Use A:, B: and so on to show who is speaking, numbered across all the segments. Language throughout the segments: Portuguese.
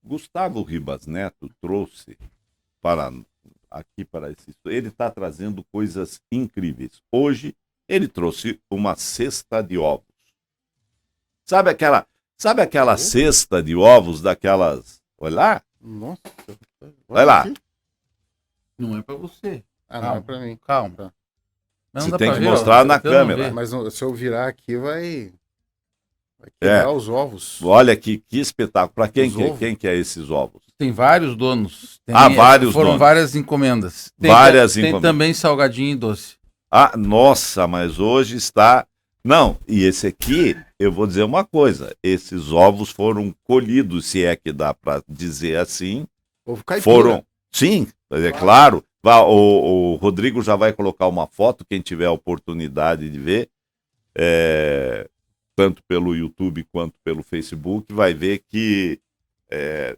A: Gustavo Ribas Neto trouxe para aqui para esse. Ele está trazendo coisas incríveis. Hoje ele trouxe uma cesta de ovos. Sabe aquela cesta de ovos daquelas? Olha lá,
B: Nossa.
A: olha lá.
B: Aqui.
C: Não é pra você.
B: Ah, não
C: Calma,
B: é pra mim.
C: calma.
B: Tá.
C: Mas
A: Você
C: dá
A: tem
C: pra
A: que
C: ver, ó,
A: mostrar
C: tá
A: na
C: tentando
A: câmera.
C: ver.
B: Mas se eu virar aqui, vai quebrar os ovos.
A: Olha que espetáculo. Para quem,
B: Os ovos?
A: quem que é esses ovos?
C: Tem vários donos.
A: Vários
C: Foram
A: donos.
C: várias encomendas. Tem também salgadinho e doce.
A: Ah, nossa, mas hoje está. Não, e esse aqui, eu vou dizer uma coisa: esses ovos foram colhidos, se é que dá para dizer assim.
B: Ovo caipira.
A: Foram. Sim, é claro. O Rodrigo já vai colocar uma foto, quem tiver a oportunidade de ver, tanto pelo YouTube quanto pelo Facebook, vai ver que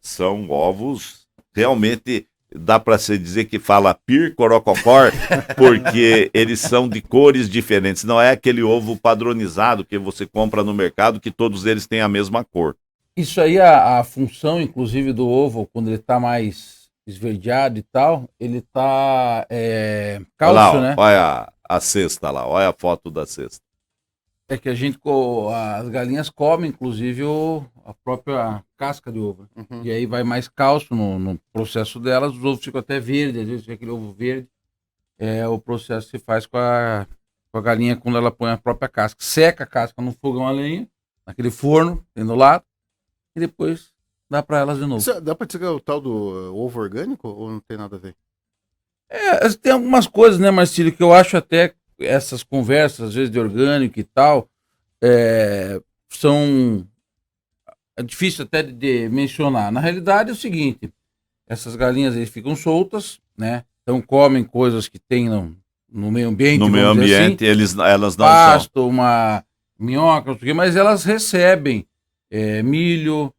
A: são ovos realmente. Dá para se dizer que fala pir, corococor, porque eles são de cores diferentes. Não é aquele ovo padronizado que você compra no mercado, que todos eles têm a mesma cor.
C: Isso aí, a função, inclusive, do ovo, quando ele tá mais esverdeado e tal, ele tá cálcio,
A: Olha lá, ó,
C: né?
A: olha a cesta lá, olha a foto da cesta.
C: É que as galinhas comem, inclusive, a própria casca de ovo.
B: Uhum.
C: E aí vai mais cálcio no processo delas, os ovos ficam até verdes, às vezes fica aquele ovo verde. O processo se faz com a galinha quando ela põe a própria casca. Seca a casca no fogão a lenha, naquele forno, tem do lado, e depois dá para elas de novo.
B: Dá pra dizer que é o tal do ovo orgânico ou não tem nada a ver?
C: Tem algumas coisas, né, Marcílio, que eu acho até essas conversas, às vezes, de orgânico e tal, são difícil até de mencionar. Na realidade é o seguinte, essas galinhas aí ficam soltas, né? Então comem coisas que tem no meio ambiente.
A: No meio ambiente,
C: assim,
A: elas não
C: pasto,
A: são.
C: uma minhoca, não sei o quê, mas elas recebem milho,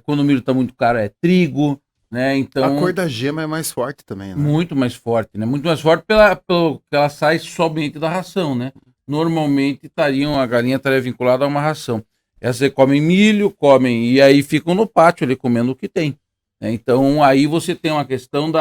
C: quando o milho está muito caro é trigo, né? Então,
B: A cor da gema é mais forte também, né?
C: muito mais forte, né? Muito mais forte pelo que ela sai somente da ração, né? Normalmente a galinha estaria vinculada a uma ração. Essas comem milho, e aí ficam no pátio ali comendo o que tem, né? Então aí você tem uma questão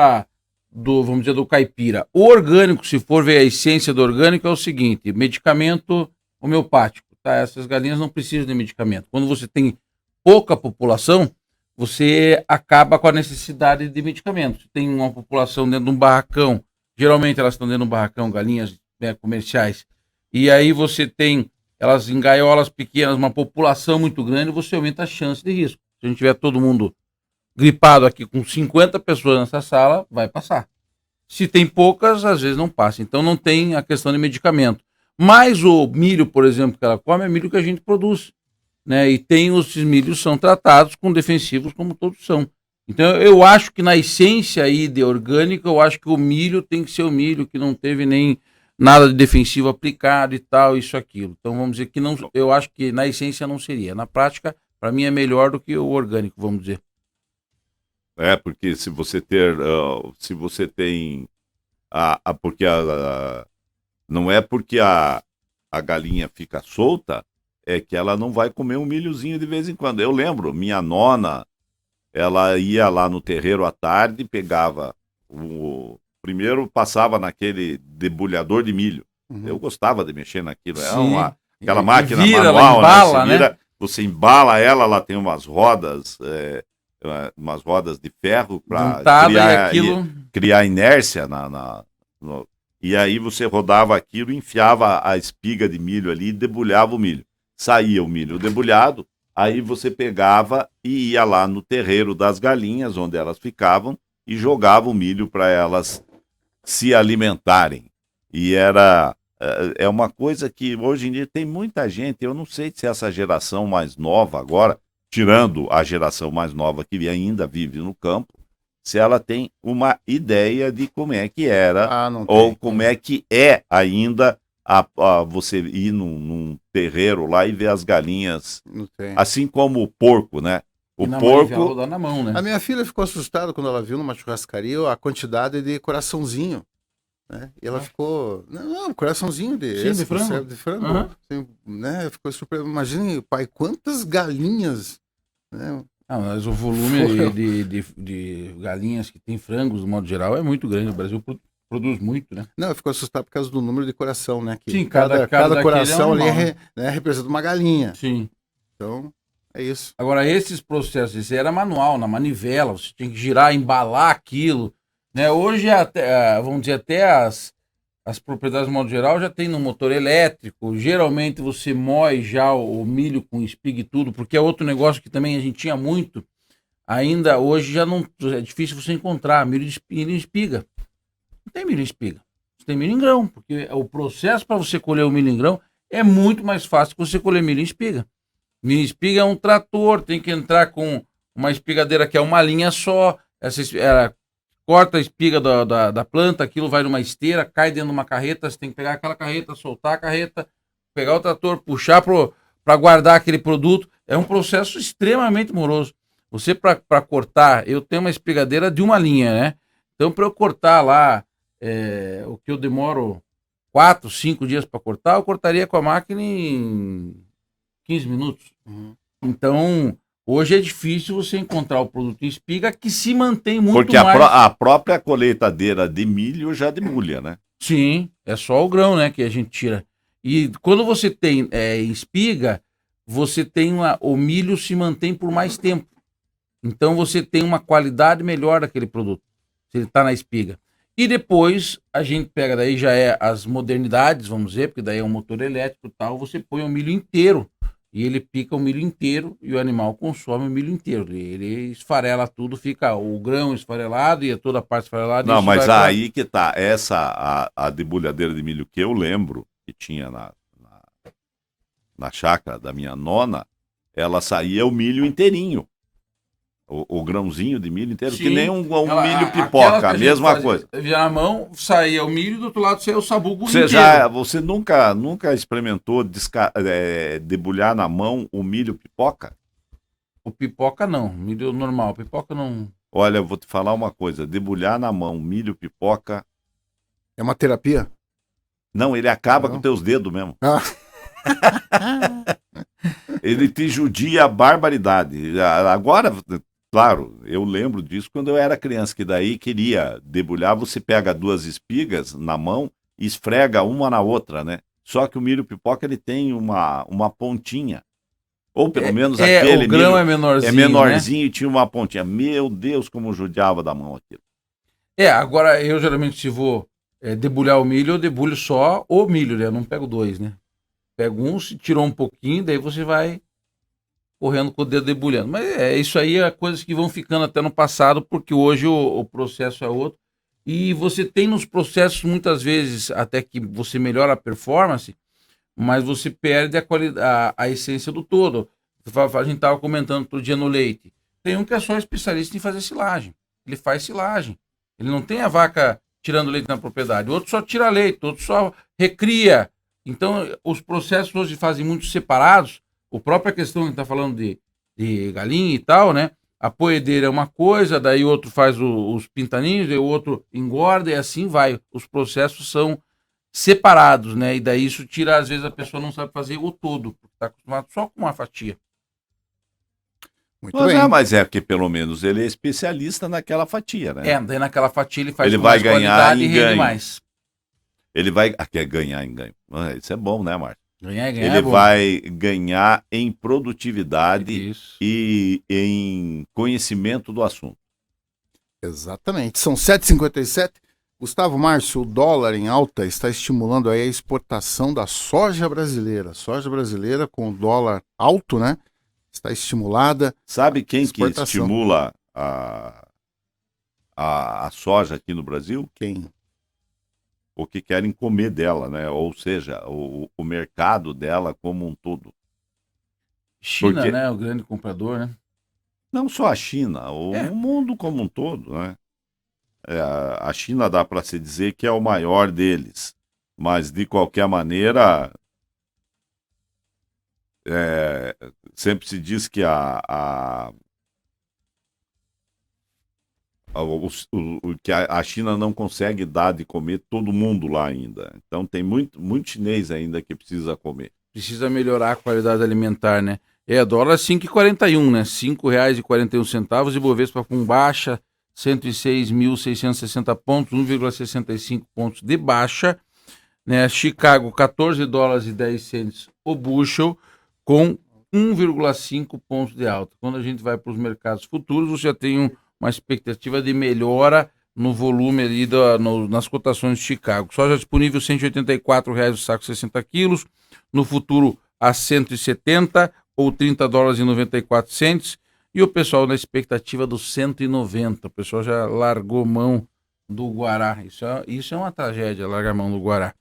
C: vamos dizer, do caipira. O orgânico, se for ver a essência do orgânico, é o seguinte: medicamento homeopático, tá? Essas galinhas não precisam de medicamento. Quando você tem pouca população, você acaba com a necessidade de medicamentos. Tem uma população dentro de um barracão, geralmente elas estão dentro de um barracão, galinhas, né, comerciais, e aí você tem elas em gaiolas pequenas, uma população muito grande, você aumenta a chance de risco. Se a gente tiver todo mundo gripado aqui com 50 pessoas nessa sala, vai passar. Se tem poucas, às vezes não passa. Então não tem a questão de medicamento. Mas o milho, por exemplo, que ela come, é milho que a gente produz, né? E esses milhos são tratados com defensivos como todos são. Então eu acho que na essência aí de orgânico, eu acho que o milho tem que ser o milho que não teve nem nada de defensivo aplicado e tal, isso, aquilo. Então vamos dizer que não, eu acho que na essência não seria. Na prática, para mim é melhor do que o orgânico, vamos dizer.
A: Porque se você tem não é porque a galinha fica solta, é que ela não vai comer um milhozinho de vez em quando. Eu lembro, minha nona, ela ia lá no terreiro à tarde, pegava primeiro passava naquele debulhador de milho.
B: Uhum.
A: Eu gostava de mexer naquilo.
C: Sim.
A: Aquela máquina
C: vira,
A: manual,
C: ela embala,
A: né? Você vira,
C: né?
A: você embala ela tem umas rodas, umas rodas de ferro para criar inércia e aí você rodava aquilo, enfiava a espiga de milho ali e debulhava o milho. Saía o milho debulhado, aí você pegava e ia lá no terreiro das galinhas, onde elas ficavam, e jogava o milho para elas se alimentarem. E é uma coisa que hoje em dia tem muita gente, eu não sei se essa geração mais nova agora, tirando a geração mais nova que ainda vive no campo, se ela tem uma ideia de como é que era, ou como é que é ainda você ir num terreiro lá e ver as galinhas, assim como o porco, né? O porco...
C: na mão, né?
B: A minha filha ficou assustada quando ela viu numa churrascaria a quantidade de coraçãozinho, né? E ela ficou... Não, coraçãozinho de frango. De frango.
C: Uhum.
B: Assim, né? Ficou super... Imagine, pai, quantas galinhas, né?
C: Mas o volume de galinhas que tem frangos, no modo geral, é muito grande. O Brasil produz muito, né?
B: Não, eu fico assustado por causa do número de coração, né? Que
C: Sim,
B: cada coração ali representa uma galinha.
C: Sim.
B: Então, é isso.
C: Agora, esses processos, isso era manual, na manivela, você tinha que girar, embalar aquilo, né? Hoje, vamos dizer, até as propriedades, de modo geral, já tem no motor elétrico. Geralmente, você moe já o milho com espiga e tudo, porque é outro negócio que também a gente tinha muito. Ainda hoje já não é difícil você encontrar milho em espiga. Não tem milho em espiga. Você tem milho em grão, porque o processo para você colher o milho em grão é muito mais fácil que você colher milho em espiga. Milho em espiga é um trator, tem que entrar com uma espigadeira que é uma linha só, corta a espiga da planta, aquilo vai numa esteira, cai dentro de uma carreta, você tem que pegar aquela carreta, soltar a carreta, pegar o trator, puxar para guardar aquele produto. É um processo extremamente moroso. Você, para cortar, eu tenho uma espigadeira de uma linha, né? Então, para eu cortar lá, o que eu demoro 4, 5 dias para cortar, eu cortaria com a máquina em 15 minutos.
B: Uhum.
C: Então, hoje é difícil você encontrar o produto em espiga que se mantém muito
A: porque
C: mais...
A: Porque a própria colheitadeira de milho já demulha, né?
C: Sim, é só o grão, né, que a gente tira. E quando você tem espiga, você tem o milho se mantém por mais tempo. Então, você tem uma qualidade melhor daquele produto, se ele está na espiga. E depois, a gente pega, daí já é as modernidades, vamos dizer, porque daí é um motor elétrico e tal, você põe o milho inteiro. E ele pica o milho inteiro e o animal consome o milho inteiro. Ele esfarela tudo, fica o grão esfarelado e toda a parte esfarelada.
A: Não, mas aí que tá. A debulhadeira de milho que eu lembro, que tinha na chácara da minha nona, ela saía o milho inteirinho. O grãozinho de milho inteiro, sim, que nem um milho pipoca, a mesma coisa.
C: Via na mão, saía o milho e do outro lado saía o sabugo
A: inteiro. Você nunca experimentou debulhar na mão o milho pipoca?
C: O pipoca não, milho normal, pipoca não.
A: Olha, eu vou te falar uma coisa, debulhar na mão milho pipoca...
B: É uma terapia?
A: Não, ele acaba com teus dedos mesmo. Ele te judia a barbaridade. Agora... Claro, eu lembro disso quando eu era criança, que daí queria debulhar, você pega 2 espigas na mão e esfrega uma na outra, né? Só que o milho pipoca, ele tem uma pontinha. Ou pelo menos aquele
C: o grão
A: milho
C: é menorzinho,
A: menorzinho,
C: né?
A: E tinha uma pontinha. Meu Deus, como judiava da mão aquilo.
C: Agora eu geralmente se vou debulhar o milho, eu debulho só o milho, né? Eu não pego 2, né? Pego um, se tirou um pouquinho, daí você vai... correndo com o dedo debulhando. Mas isso aí é coisas que vão ficando até no passado, porque hoje o processo é outro. E você tem nos processos, muitas vezes, até que você melhora a performance, mas você perde a essência do todo. A gente estava comentando outro dia no leite. Tem um que é só especialista em fazer silagem. Ele faz silagem. Ele não tem a vaca tirando leite na propriedade. O outro só tira leite, o outro só recria. Então, os processos hoje fazem muito separados. A própria questão que a gente está falando de galinha e tal, né? A poedeira é uma coisa, daí o outro faz os pintaninhos, daí o outro engorda e assim vai. Os processos são separados, né? E daí isso tira, às vezes a pessoa não sabe fazer o todo, porque está acostumado só com uma fatia.
A: Muito bem. Mas é que pelo menos ele é especialista naquela fatia, né?
C: Daí naquela fatia ele faz
A: ele vai ganhar
C: qualidade
A: em
C: e rende
A: ganho.
C: mais.
A: Ele vai... quer ganhar em ganho. Isso é bom, né, Márcio?
C: Ele
A: vai ganhar em produtividade e em conhecimento do assunto.
B: Exatamente. São 7h57. Gustavo, Márcio, o dólar em alta está estimulando aí a exportação da soja brasileira. Soja brasileira com o dólar alto, né? Está estimulada.
A: Sabe quem que estimula a soja aqui no Brasil?
B: Quem?
A: O que querem comer dela, né? Ou seja, o mercado dela como um todo.
C: China, né? O grande comprador, né?
A: Não só a China, o mundo como um todo, né? A China dá para se dizer que é o maior deles, mas de qualquer maneira, sempre se diz que que a China não consegue dar de comer todo mundo lá ainda. Então tem muito chinês ainda que precisa comer.
C: Precisa melhorar a qualidade alimentar, né? Dólar 5,41, né? R$ 5,41. Ibovespa com baixa, 106.660 pontos, 1,65 pontos de baixa. Né? Chicago, 14 dólares e 10 cents o bushel, com 1,5 pontos de alta. Quando a gente vai para os mercados futuros, você já tem uma expectativa de melhora no volume ali nas cotações de Chicago. Soja disponível R$ 184,00 o saco, 60 quilos. No futuro, a 170 ou 30 dólares e 94 cents. E o pessoal na expectativa dos 190. O pessoal já largou mão do Guará. Isso é uma tragédia, largar mão do Guará.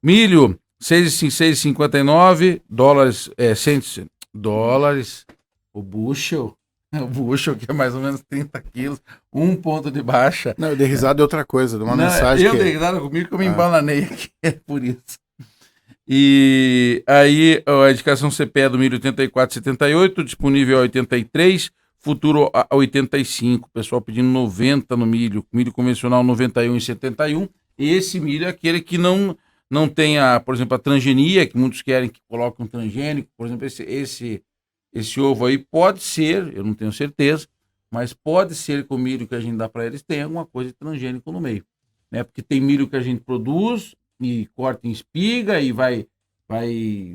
C: Milho, 6,59 dólares, dólares, o bushel, que é mais ou menos 30 quilos, 1 ponto de baixa.
B: Não, eu dei risada de outra coisa, de uma mensagem
C: eu dei risada comigo que eu me embananei aqui, é por isso. E aí a indicação CPE do milho 84,78, disponível a 83, futuro a 85, o pessoal pedindo 90 no milho convencional 91,71. Esse milho é aquele que não tem, por exemplo, a transgenia, que muitos querem que coloque um transgênico. Por exemplo, esse ovo aí pode ser, eu não tenho certeza, mas pode ser que o milho que a gente dá para eles tenha alguma coisa de transgênico no meio. Né? Porque tem milho que a gente produz e corta em espiga e vai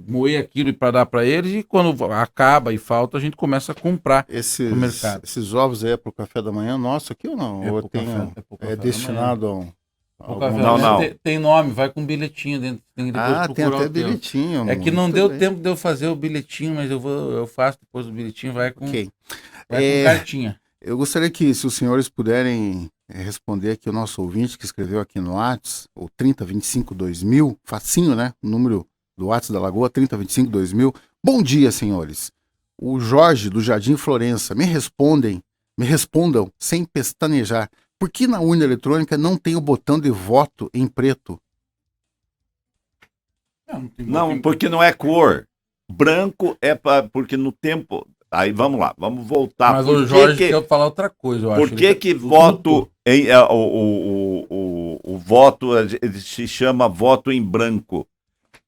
C: moer aquilo para dar para eles, e quando acaba e falta, a gente começa a comprar no mercado.
B: Esses ovos aí é para o café da manhã nosso aqui ou não? É destinado a um...
C: Não. Tem nome, vai com bilhetinho dentro.
B: Tem até bilhetinho.
C: É que não deu tempo de eu fazer o bilhetinho, mas eu faço depois do bilhetinho, vai com cartinha.
B: Eu gostaria que, se os senhores puderem responder aqui o nosso ouvinte que escreveu aqui no WhatsApp, o 3025-2000, facinho, né? O número do WhatsApp da Lagoa, 3025-2000. Bom dia, senhores. O Jorge, do Jardim Florença, me respondam sem pestanejar. Por que na urna eletrônica não tem o botão de voto em preto?
A: Não, porque não é cor. Branco é porque no tempo... Aí vamos lá, vamos voltar.
C: Mas o Jorge quer falar outra coisa, eu acho.
A: Por que voto o voto ele se chama voto em branco?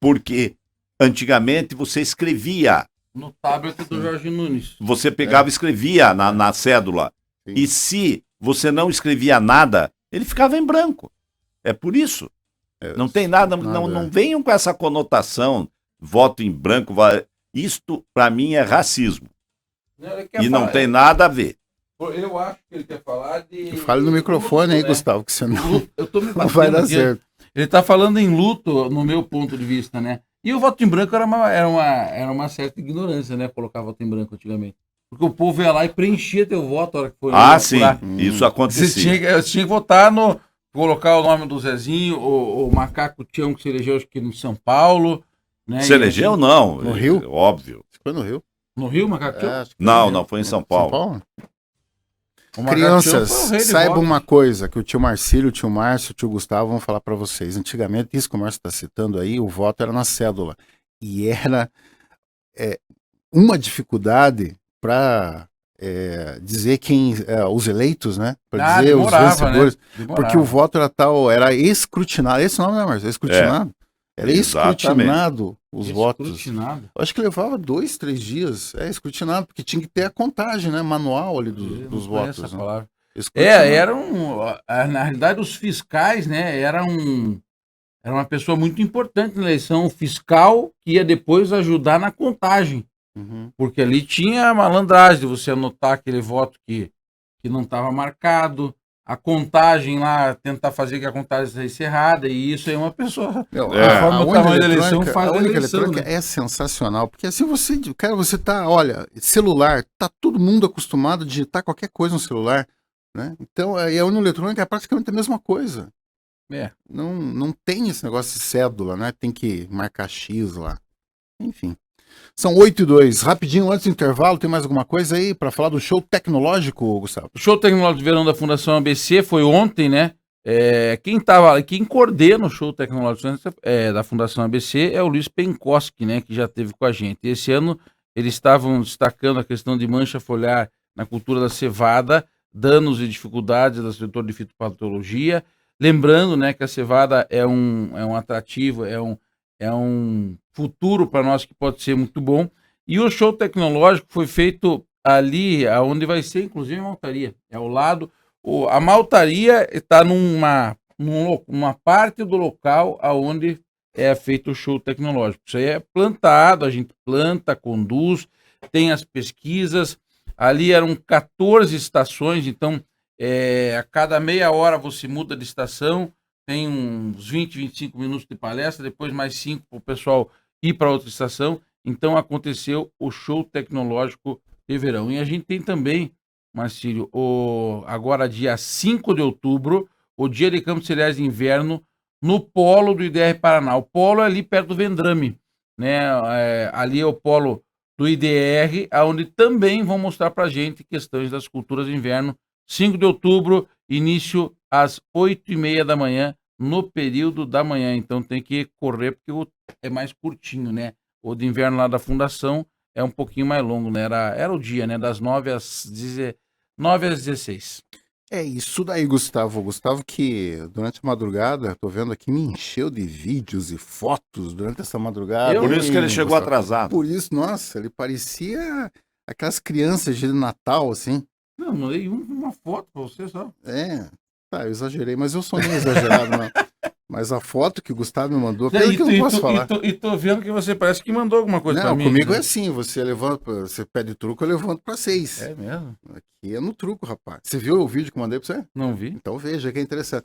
A: Porque antigamente você escrevia.
C: No tablet do Jorge Nunes.
A: Você pegava e escrevia na cédula. Sim. E se você não escrevia nada, ele ficava em branco. É por isso. Não tem nada, não venham com essa conotação, voto em branco. Isto, para mim, é racismo. Não tem nada a ver.
C: Eu acho que ele quer falar de...
B: Fale no microfone aí, né? Gustavo, que senão não vai dar certo.
C: Ele está falando em luto, no meu ponto de vista, né? E o voto em branco era uma certa ignorância, né? Colocar voto em branco antigamente. Porque o povo ia lá e preenchia teu voto a hora que foi.
A: Sim, isso acontecia.
C: Você tinha que votar colocar o nome do Zezinho, o Macaco Tião que se elegeu acho que em São Paulo. Né?
A: Se elegeu, não.
B: No Rio?
A: Óbvio.
B: Foi no Rio.
C: No Rio, Macaco Tião?
A: Não, foi em São Paulo.
B: São Paulo? Crianças, saibam uma coisa, que o tio Marcílio, o tio Márcio, o tio Gustavo vão falar para vocês. Antigamente, isso que o Márcio está citando aí, o voto era na cédula. E era uma dificuldade para dizer quem os eleitos, né? Para dizer os vencedores. Né? Porque o voto era escrutinado. Esse nome, né, Márcio? Escrutinado. Era escrutinado os votos. Acho que levava 2, 3 dias. Escrutinado, porque tinha que ter a contagem, né? Manual ali dos votos.
C: Essa palavra. Na realidade, os fiscais, né? Era uma pessoa muito importante na eleição. O fiscal que ia depois ajudar na contagem. Uhum. Porque ali tinha a malandragem de você anotar aquele voto que não estava marcado. A contagem lá, tentar fazer que a contagem saísse errada, e isso aí uma pessoa.
B: A tamanho da eleição faz a única eletrônica, né? É sensacional, porque assim você tá, olha, celular, tá todo mundo acostumado a digitar qualquer coisa no celular, né? Então, a urna eletrônica é praticamente a mesma coisa. Não tem esse negócio de cédula, né? Tem que marcar X lá. Enfim. São 8h02. Rapidinho, antes do intervalo, tem mais alguma coisa aí para falar do show tecnológico, Gustavo?
C: O show tecnológico de verão da Fundação ABC foi ontem, né? Quem coordena o show tecnológico da Fundação ABC é o Luiz Penkoski, né? Que já esteve com a gente. E esse ano eles estavam destacando a questão de mancha foliar na cultura da cevada, danos e dificuldades do setor de fitopatologia. Lembrando, né, que a cevada é um atrativo, é um futuro para nós que pode ser muito bom. E o show tecnológico foi feito ali, onde vai ser, inclusive, a maltaria. É ao lado. A maltaria está numa parte do local onde é feito o show tecnológico. Isso aí é plantado, a gente planta, conduz, tem as pesquisas. Ali eram 14 estações, então a cada meia hora você muda de estação, tem uns 20, 25 minutos de palestra, depois mais 5 para o pessoal ir para outra estação. Então aconteceu o show tecnológico de verão. E a gente tem também, Marcílio, agora dia 5 de outubro, o Dia de Campos Celulares de Inverno, no polo do IDR Paraná. O polo é ali perto do Vendrame, né? Ali é o polo do IDR, onde também vão mostrar para a gente questões das culturas de inverno. 5 de outubro, início às 8h30 da manhã, no período da manhã. Então tem que correr, porque é mais curtinho, né? O de inverno lá da Fundação é um pouquinho mais longo, né? Era o dia, né? Das 9 às 16.
B: É isso daí, Gustavo. Gustavo que durante a madrugada, tô vendo aqui, me encheu de vídeos e fotos durante essa madrugada.
A: Por isso que ele chegou atrasado.
B: Por isso, nossa, ele parecia aquelas crianças de Natal, assim.
C: Não, mandei uma foto pra você só.
B: Tá, eu exagerei, mas eu sou nem exagerado, não. Mas a foto que o Gustavo me mandou, pelo que eu não posso falar.
C: E tô vendo que você parece que mandou alguma coisa pra mim.
B: Não, comigo é assim, você pede truco, eu levanto pra 6.
C: É mesmo?
B: Aqui é no truco, rapaz. Você viu o vídeo que eu mandei pra você?
C: Não vi.
B: Então veja que é interessante.